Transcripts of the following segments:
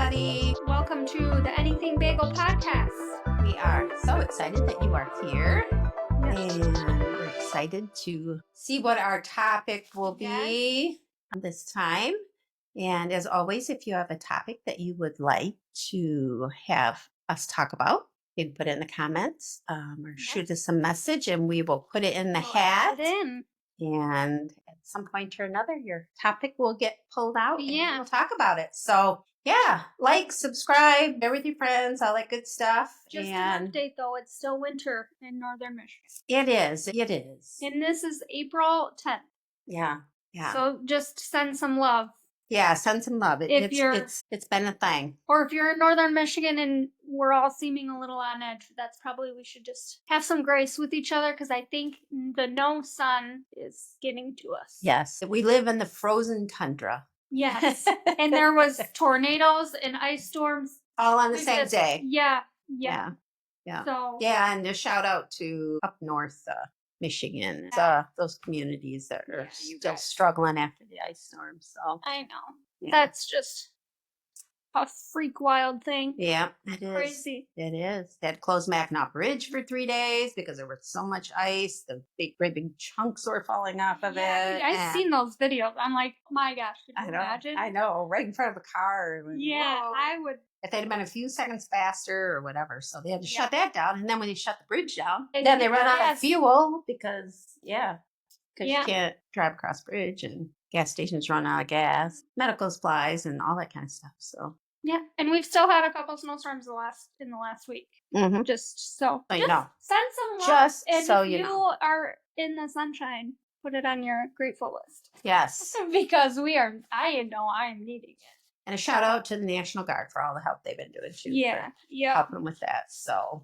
everybody. Welcome to the Anything Bagel podcast. We are so excited that you are here. Yes. And we're excited to see what our topic will be this time. And as always, if you have a topic that you would like to have us talk about, you can put it in the comments or shoot us a message and we will put it in the hat. Add it in. And at some point or another, your topic will get pulled out and Yeah. we'll talk about it. So yeah, like, subscribe, share with your friends, all that good stuff. Just and an update though, it's still winter in northern Michigan. it is. And this is April 10th. Yeah. So just send some love. Yeah, send some love. It's been a thing. Or if you're in northern Michigan and we're all seeming a little on edge, that's probably we should just have some grace with each other because I think the no sun is getting to us. Yes. We live in the frozen tundra. Yes. And there was tornadoes and ice storms. All on the same day. Yeah. So and a shout out to up north Michigan, those communities that are still struggling after the ice storm. So I know that's just a freak wild thing. Yeah, it is Crazy. It is. They had to close Mackinac Bridge for 3 days because there was so much ice. The great big chunks were falling off of it. I've seen those videos. I'm like, oh my gosh, could you imagine? I know, right in front of the car. Yeah, I would. If they'd have been a few seconds faster or whatever. So they had to shut that down. And then when they shut the bridge down, then they run out of fuel because you can't drive across the bridge and gas stations run out of gas, medical supplies and all that kind of stuff. So yeah, and we've still had a couple snowstorms in the last week. Mm-hmm. Just so you know, send some love. Just and so if you know, are in the sunshine, put it on your grateful list. Yes, because I know I am needing it. And a shout out to the National Guard for all the help they've been doing too. Yeah, helping with that. So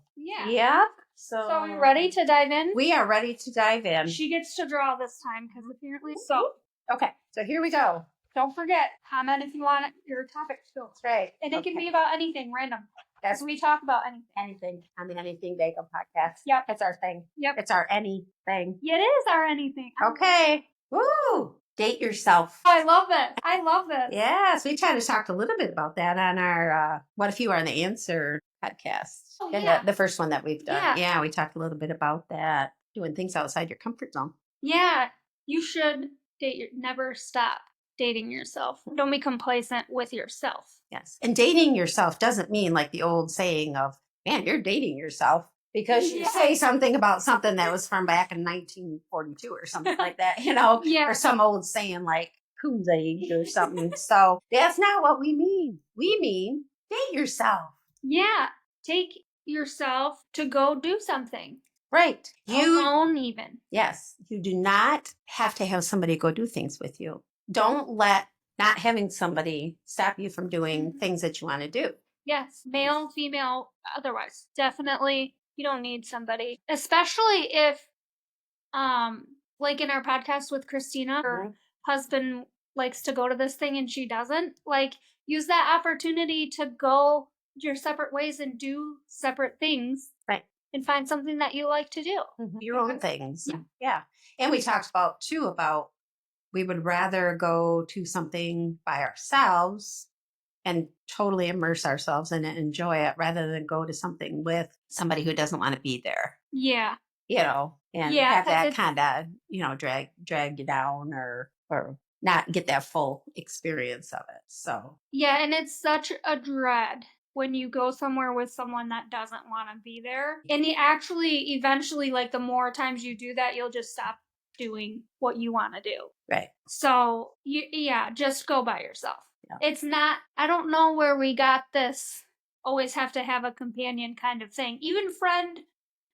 So are you ready to dive in? We are ready to dive in. She gets to draw this time because apparently so. Okay, so here we go. Don't forget, comment if you want your topic to go. That's right. And it can be about anything random. Because we talk about anything. Anything on the Anything Bagel podcast. Yep. It's our thing. Yep. It's our anything. It is our anything. Okay. Woo! Date yourself. Oh, I love this. Yes, we tried to talk a little bit about that on our What If You Are the Answer podcast. Oh, yeah. The first one that we've done. Yeah, we talked a little bit about that. Doing things outside your comfort zone. Yeah, you should never stop dating yourself. Don't be complacent with yourself. Yes. And dating yourself doesn't mean like the old saying of, man, you're dating yourself. Because you say something about something that was from back in 1942 or something like that, or some old saying like coon's age or something. So that's not what we mean. We mean date yourself. Yeah. Take yourself to go do something. Right. Alone even. Yes. You do not have to have somebody go do things with you. Don't let not having somebody stop you from doing things that you want to do. Yes. Male, female, otherwise. Definitely. You don't need somebody, especially if, like in our podcast with Christina, her husband likes to go to this thing and she doesn't. Like, use that opportunity to go your separate ways and do separate things. Right. And find something that you like to do. Mm-hmm. Your own things. Yeah. And we talked about we would rather go to something by ourselves and totally immerse ourselves in it and enjoy it rather than go to something with somebody who doesn't want to be there. Yeah. And have that kind of, drag you down or not get that full experience of it. So. Yeah, and it's such a dread when you go somewhere with someone that doesn't want to be there. And eventually, like the more times you do that, you'll just stop doing what you want to do. Right. So, just go by yourself. Yeah. It's not, I don't know where we got this always have to have a companion kind of thing. Even friend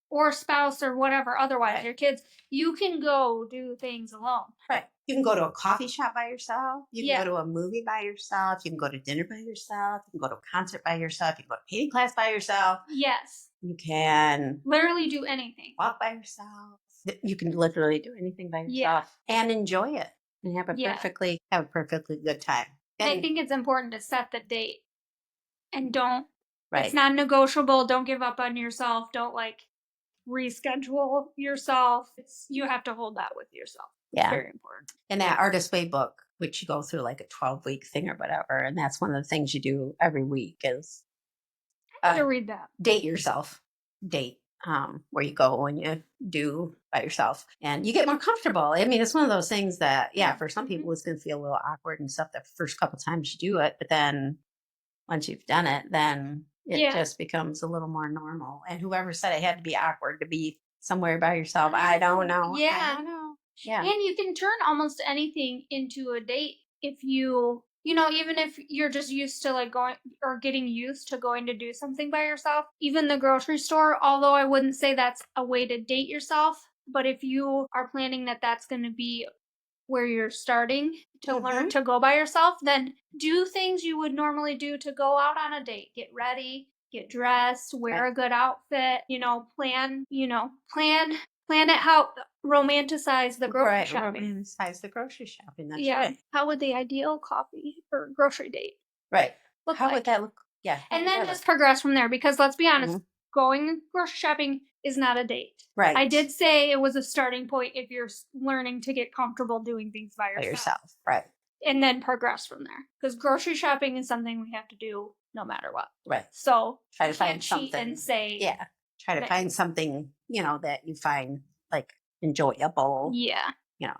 or spouse or whatever, otherwise, your kids, you can go do things alone. Right. You can go to a coffee shop by yourself. You can go to a movie by yourself. You can go to dinner by yourself. You can go to a concert by yourself. You can go to painting class by yourself. Yes. You can literally do anything. Walk by yourself. You can literally do anything by yourself and enjoy it and have a perfectly good time. And I think it's important to set the date and don't. Right. It's not negotiable. Don't give up on yourself. Don't reschedule yourself. You have to hold that with yourself. Yeah. It's very important. In that Artist Way book, which you go through like a 12-week thing or whatever. And that's one of the things you do every week is To read that. date yourself. Date. Where you go and you do by yourself and you get more comfortable. I mean, it's one of those things that, yeah, for some people it's going to feel a little awkward and stuff the first couple times you do it, but then once you've done it, then it just becomes a little more normal. And whoever said it had to be awkward to be somewhere by yourself, I don't know. Yeah. I don't know. Yeah. And you can turn almost anything into a date if you, even if you're just used to like going or getting used to going to do something by yourself, even the grocery store, although I wouldn't say that's a way to date yourself, but if you are planning that that's going to be where you're starting to learn to go by yourself, then do things you would normally do to go out on a date. Get ready, get dressed, wear a good outfit, plan it how romanticize the grocery shopping. Romanticize the grocery shopping. That's Yeah. right. How would the ideal coffee or grocery date Right. look How like? would that look? Yeah. And then just progress from there because let's be honest, going grocery shopping is not a date. Right. I did say it was a starting point if you're learning to get comfortable doing things by yourself. Right. And then progress from there. Because grocery shopping is something we have to do no matter what. Right. So try to find cheat something and say try to find something, that you find like enjoyable. Yeah.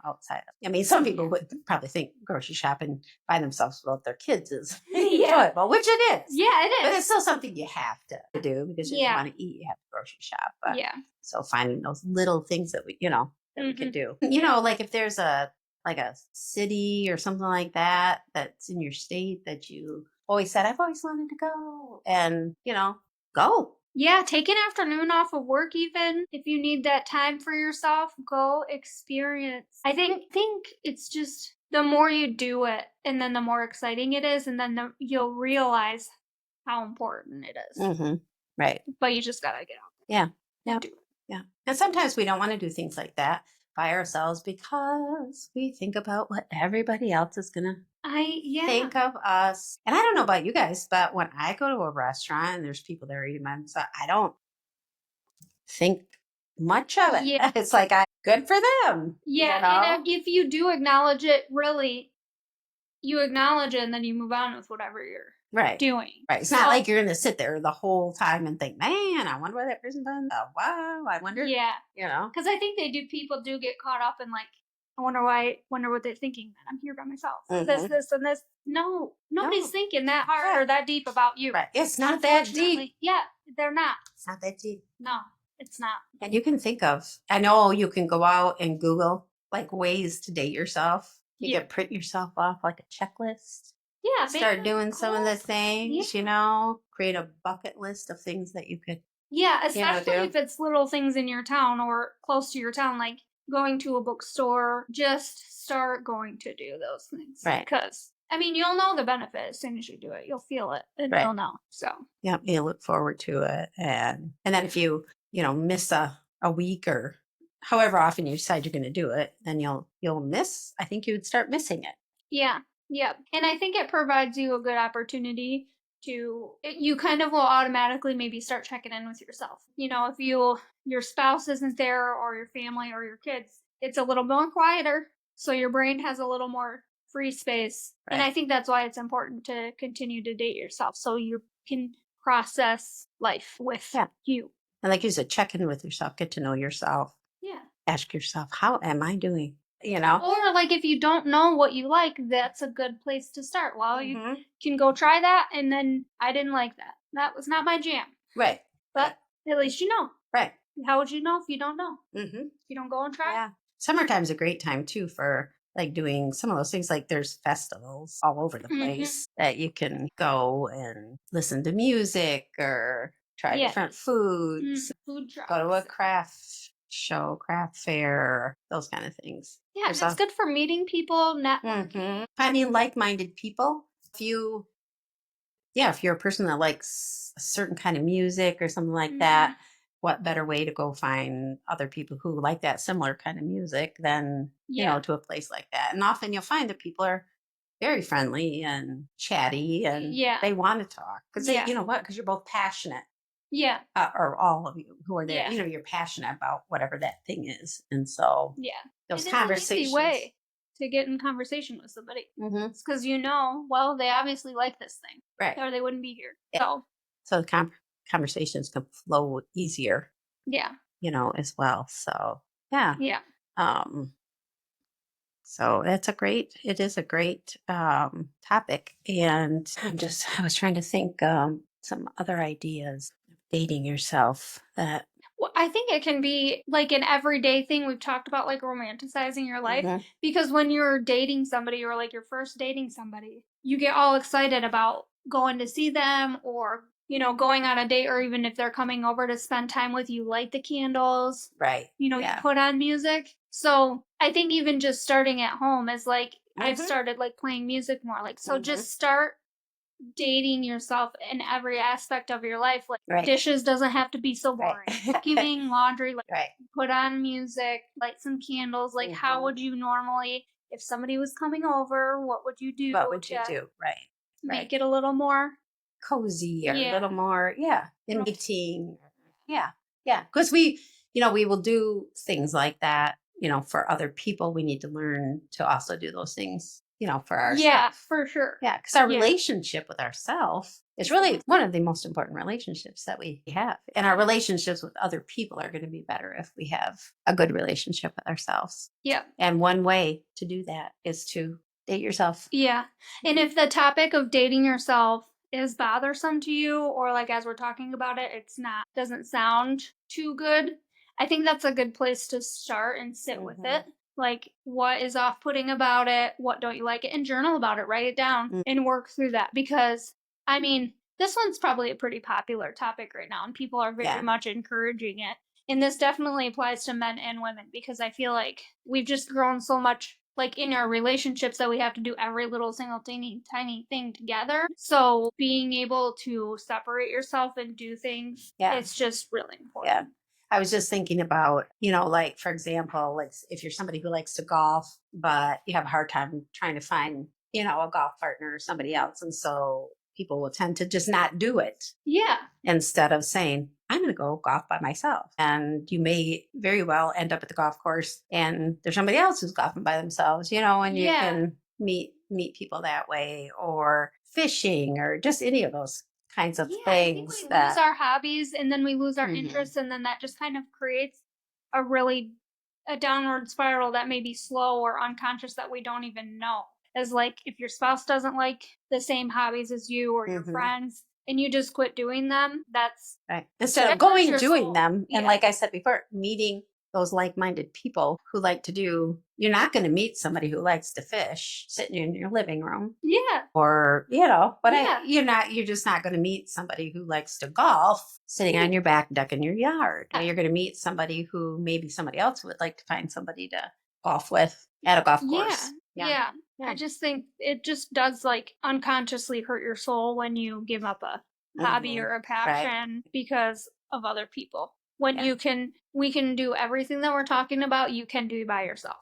Outside of. I mean, some people would probably think grocery shopping by themselves without their kids is enjoyable, which it is. Yeah, it is. But it's still something you have to do because if you want to eat, you have to grocery shop. But, so finding those little things that we can do. Like if there's a city or something like that that's in your state that you always said, I've always wanted to go, and go. Yeah, take an afternoon off of work even. If you need that time for yourself, go experience. I think it's just the more you do it and then the more exciting it is and then you'll realize how important it is. Right. But you just got to get out there. Yeah. do it. Yeah. And sometimes we don't want to do things like that by ourselves because we think about what everybody else is going to think of us. And I don't know about you guys, but when I go to a restaurant and there's people there eating my stuff, I don't think much of it. Yeah. It's like, good for them. Yeah. And if you do acknowledge it, really, you acknowledge it and then you move on with whatever you're doing. Right. It's not like you're going to sit there the whole time and think, man, I wonder why that person done that. Wow. I wonder. Yeah. Because I think people do get caught up in like, I wonder what they're thinking that I'm here by myself. This, and this. No, nobody's thinking that hard or that deep about you. Right. It's not that deep. Yeah, they're not. It's not that deep. No, it's not. And you can think of, I know you can go out and Google like ways to date yourself. You can print yourself off like a checklist. Yeah. Start doing some of the things, create a bucket list of things that you could. Yeah, especially if it's little things in your town or close to your town, like going to a bookstore, just start going to do those things. Right. Because, you'll know the benefit as soon as you do it. You'll feel it and you'll know. So. Yeah, you look forward to it. And then if you, miss a week or however often you decide you're going to do it, then you'll miss. I think you would start missing it. Yeah. Yeah. And I think it provides you a good opportunity you kind of will automatically maybe start checking in with yourself. If your spouse isn't there or your family or your kids, it's a little more quieter. So your brain has a little more free space. Right. And I think that's why it's important to continue to date yourself so you can process life with you. And like you said, check in with yourself, get to know yourself. Yeah. Ask yourself, how am I doing? Or like if you don't know what you like, that's a good place to start. Well, you can go try that, and then I didn't like that. That was not my jam. Right. But at least you know. Right. How would you know if you don't know? You don't go and try? Yeah. Summertime's a great time too for like doing some of those things. Like there's festivals all over the place that you can go and listen to music or try different foods. Food trucks. Go to a craft show, craft fair, those kind of things. Yeah, it's good for meeting people, networking. Finding like-minded people. If you're a person that likes a certain kind of music or something like that, what better way to go find other people who like that similar kind of music than, to a place like that. And often you'll find that people are very friendly and chatty and they want to talk. Because because you're both passionate. Yeah. Or all of you who are there, you're passionate about whatever that thing is. And so those conversations. An easy way to get in conversation with somebody. Mm-hmm. It's because well, they obviously like this thing, Right. or they wouldn't be here. Yeah. So the conversations can flow easier. Yeah. As well. So yeah. Yeah. So it is a great topic. And I was trying to think some other ideas of dating yourself that. Well, I think it can be like an everyday thing. We've talked about like romanticizing your life because when you're dating somebody or like you're first dating somebody, you get all excited about going to see them or, going on a date, or even if they're coming over to spend time with you, light the candles. Right. You put on music. So I think even just starting at home is like, I've started like playing music more. Like, so just start dating yourself in every aspect of your life. Like dishes doesn't have to be so boring. Vacuuming, laundry, like put on music, light some candles. Like how would you normally, if somebody was coming over, what would you do? What would you do? Right. Make it a little more cozy or a little more, inviting. Yeah. Yeah. Because we will do things like that, for other people. We need to learn to also do those things, for ourselves. Yeah, for sure. Yeah. Because our relationship with ourselves is really one of the most important relationships that we have. And our relationships with other people are going to be better if we have a good relationship with ourselves. Yeah. And one way to do that is to date yourself. Yeah. And if the topic of dating yourself is bothersome to you, or like as we're talking about it, doesn't sound too good, I think that's a good place to start and sit with it. Like, what is off putting about it? What don't you like it? And journal about it, write it down and work through that. Because, I mean, this one's probably a pretty popular topic right now, and people are very much encouraging it. And this definitely applies to men and women because I feel like we've just grown so much like in our relationships that we have to do every little single tiny thing together. So being able to separate yourself and do things, it's just really important. Yeah. I was just thinking about, like, for example, like if you're somebody who likes to golf, but you have a hard time trying to find, a golf partner or somebody else. And so people will tend to just not do it. Yeah. Instead of saying, I'm going to go golf by myself. And you may very well end up at the golf course and there's somebody else who's golfing by themselves, and you can meet people that way, or fishing, or just any of those kinds of things. I think we lose our hobbies and then we lose our interests, and then that just kind of creates a downward spiral that may be slow or unconscious that we don't even know. As like if your spouse doesn't like the same hobbies as you or your friends and you just quit doing them, that's right. Instead of doing them. And like I said before, meeting those like-minded people who like to you're not going to meet somebody who likes to fish sitting in your living room. Yeah. Or, you're just not going to meet somebody who likes to golf sitting on your back deck in your yard. You're going to meet somebody who maybe somebody else would like to find somebody to golf with at a golf course. Yeah. I just think it just does like unconsciously hurt your soul when you give up a hobby or a passion because of other people. When we can do everything that we're talking about, you can do by yourself.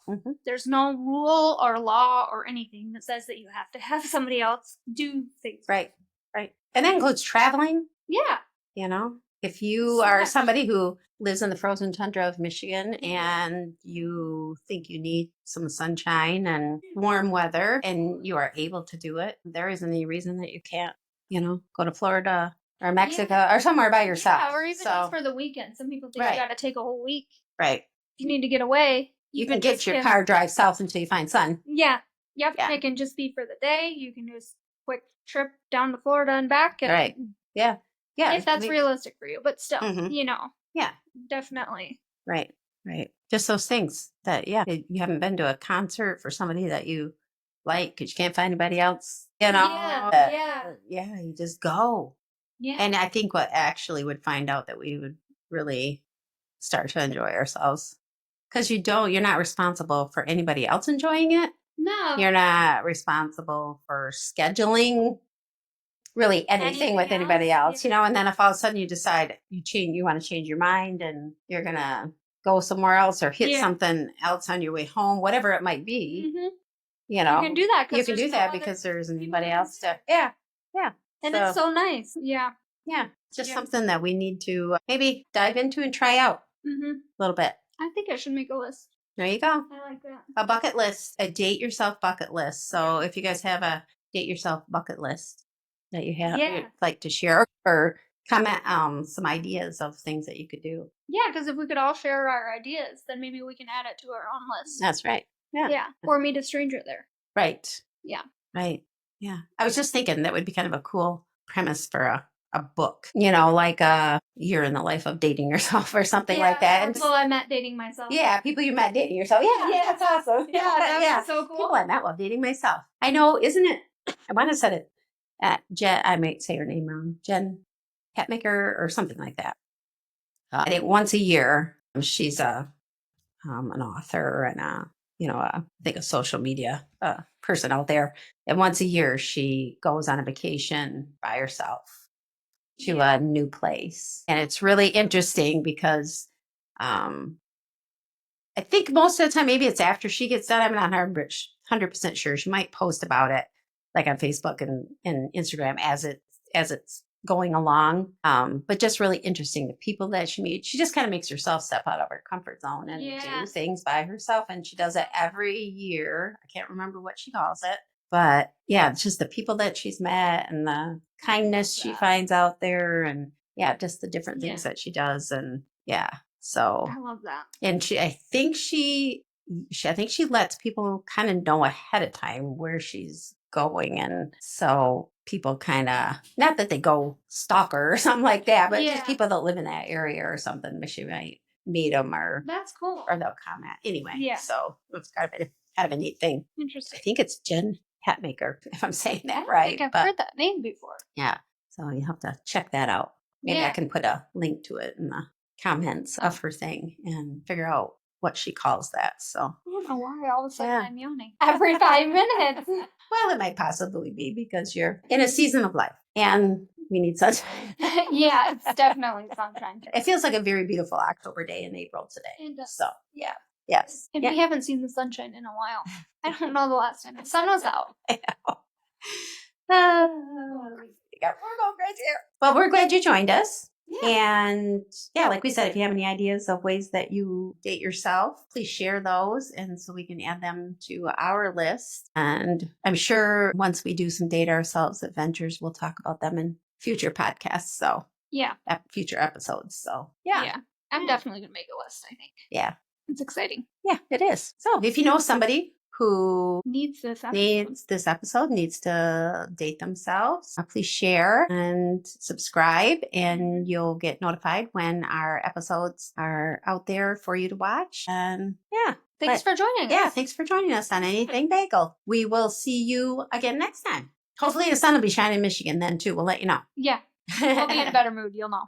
There's no rule or law or anything that says that you have to have somebody else do things. Right. And that includes traveling. Yeah. If you are somebody who lives in the frozen tundra of Michigan and you think you need some sunshine and warm weather and you are able to do it, there isn't any reason that you can't, go to Florida or Mexico or somewhere by yourself. Yeah, or even just for the weekend. Some people think you got to take a whole week. Right. You need to get away. You can get your car drive south until you find sun. Yeah. Yep. Yeah. It can just be for the day. You can do a quick trip down to Florida and back. And right. Yeah. Yeah. If that's realistic for you, but still, Yeah. Definitely. Right. Just those things that, you haven't been to a concert for somebody that you like because you can't find anybody else, Yeah. You just go. Yeah. And I think what actually would find out that we would really start to enjoy ourselves, because you're not responsible for anybody else enjoying it. No. You're not responsible for scheduling really anything with anybody else, and then if all of a sudden you decide you want to change your mind and you're going to go somewhere else or hit something else on your way home, whatever it might be, you can do that. You can do that because there's anybody else to, yeah. And it's so nice. Yeah. It's just something that we need to maybe dive into and try out a little bit. I think I should make a list. There you go. I like that. A bucket list, a date yourself bucket list. So if you guys have a date yourself bucket list that you have you'd like to share or comment some ideas of things that you could do. Yeah, because if we could all share our ideas, then maybe we can add it to our own list. That's right. Yeah. Yeah. Or meet a stranger there. Right. Yeah. Right. Yeah. I was just thinking that would be kind of a cool premise for a book, you know, like a year in the life of dating yourself or something like that. And people I met dating myself. Yeah, people you met dating yourself. Yeah, that's awesome. That's so cool. People I met while dating myself. I know, isn't it? I want to set it at Jen. I might say her name wrong. Jen Hatmaker or something like that. I think once a year, she's an author and I think a social media person out there. And once a year, she goes on a vacation by herself to a new place. And it's really interesting because I think most of the time, maybe it's after she gets done. I'm not 100% sure. She might post about it like on Facebook and Instagram as it's going along. But just really interesting. The people that she meets, she just kind of makes herself step out of her comfort zone and do things by herself. And she does it every year. I can't remember what she calls it. But yeah, it's just the people that she's met and the kindness she finds out there. And yeah, just the different things that she does. And yeah. So I love that. And I think she lets people kind of know ahead of time where she's going. And so people kind of, not that they go stalk her or something like that, but just people that live in that area or something, she might meet them or that's cool. Or they'll comment. Anyway, yeah. So it's kind of a neat thing. Interesting. I think it's Jen Hatmaker, if I'm saying that right. I think I've heard that name before. Yeah. So you have to check that out. Maybe I can put a link to it in the comments of her thing and figure out what she calls that. So I don't know why all of a sudden I'm yawning every 5 minutes. Well, it might possibly be because you're in a season of life and we need sunshine. Yeah, it's definitely sunshine. It feels like a very beautiful October day in April today. So yeah. Yes. And we haven't seen the sunshine in a while. I don't know the last time the sun was out. I know. We're going crazy here. Well, we're glad you joined us. Yeah. And yeah, like we said, if you have any ideas of ways that you date yourself, please share those. And so we can add them to our list. And I'm sure once we do some date ourselves adventures, we'll talk about them in future podcasts. So yeah, future episodes. So yeah. I'm definitely going to make a list, I think. Yeah. It's exciting. Yeah, it is. So if you know somebody who needs this episode, needs to date themselves, please share and subscribe, and you'll get notified when our episodes are out there for you to watch. And yeah. Thanks for joining us. Yeah, thanks for joining us on Anything Bagel. We will see you again next time. Hopefully the sun will be shining in Michigan then too. We'll let you know. Yeah. I'll be in a better mood. You'll know.